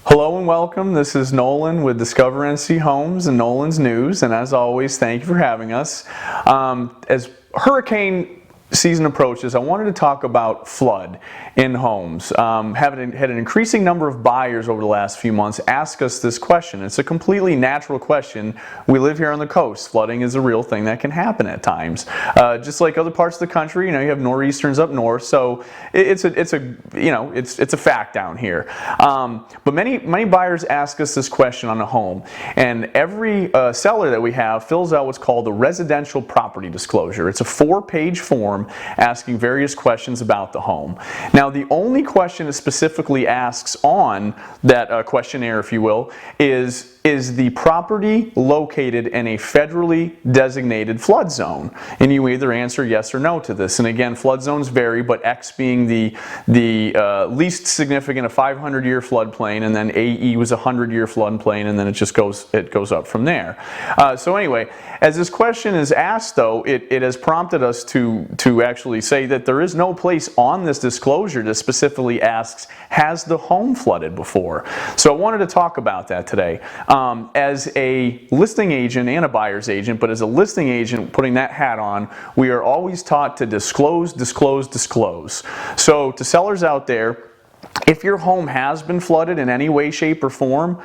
Hello and welcome. This is Nolan with DiscoverNChomes and Nolan's News, and as always, thank you for having us. As hurricane season approaches, I wanted to talk about flood in homes. Had an increasing number of buyers over the last few months ask us this question. It's a completely natural question. We live here on the coast. Flooding is a real thing that can happen at times. Just like other parts of the country, you have nor'easters up north, so it's a fact down here. But many buyers ask us this question on a home, and every seller that we have fills out what's called a residential property disclosure. It's a 4-page form asking various questions about the home. Now, the only question it specifically asks on that questionnaire, if you will, is the property located in a federally designated flood zone? And you either answer yes or no to this. And again, flood zones vary, but X being the least significant, a 500-year floodplain, and then AE was a 100-year floodplain, and then it goes up from there. So anyway, as this question is asked, though, it has prompted us to actually say that there is no place on this disclosure that specifically asks, has the home flooded before? So I wanted to talk about that today. As a listing agent and a buyer's agent, but as a listing agent, putting that hat on, we are always taught to disclose, disclose, disclose. So to sellers out there, if your home has been flooded in any way, shape, or form,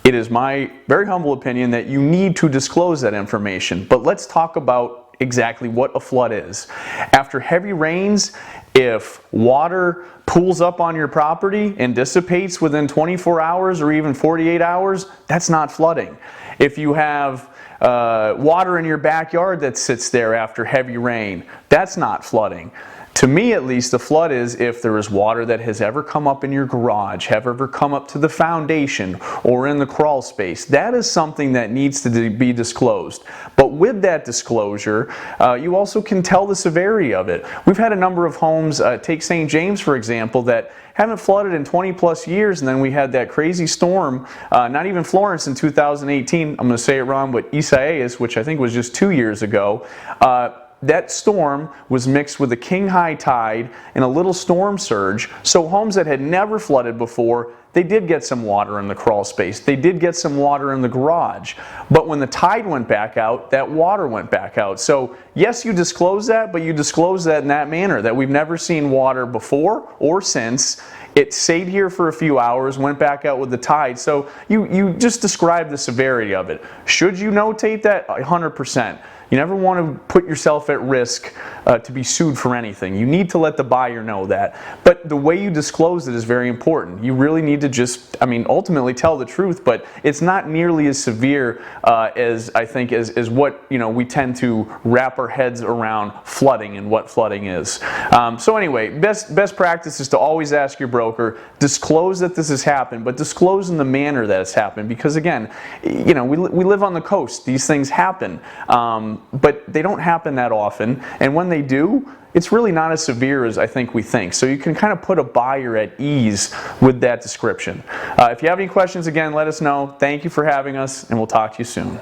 it is my very humble opinion that you need to disclose that information. But let's talk about exactly what a flood is. After heavy rains, if water pools up on your property and dissipates within 24 hours or even 48 hours, that's not flooding. If you have water in your backyard that sits there after heavy rain, that's not flooding. To me, at least, the flood is if there is water that has ever come up in your garage, have ever come up to the foundation or in the crawl space. That is something that needs to be disclosed. But with that disclosure, you also can tell the severity of it. We've had a number of homes, take St. James for example, that haven't flooded in 20 plus years, and then we had that crazy storm, not even Florence in 2018, I'm going to say it wrong, but Isaias, which I think was just 2 years ago. That storm was mixed with a king high tide and a little storm surge, so homes that had never flooded before, they did get some water in the crawl space. They did get some water in the garage. But when the tide went back out, that water went back out. So yes, you disclose that, but you disclose that in that manner, that we've never seen water before or since. It stayed here for a few hours, went back out with the tide. So you just described the severity of it. Should you notate that? 100%. You never want to put yourself at risk to be sued for anything. You need to let the buyer know that. But the way you disclose it is very important. You really need to just, ultimately tell the truth, but it's not nearly as severe as I think as what we tend to wrap our heads around flooding and what flooding is. So anyway, best practice is to always ask your broker, disclose that this has happened, but disclose in the manner that it's happened, because again, we live on the coast. These things happen. But they don't happen that often, and when they do, it's really not as severe as I think we think. So you can kind of put a buyer at ease with that description. If you have any questions, again, let us know. Thank you for having us, and we'll talk to you soon.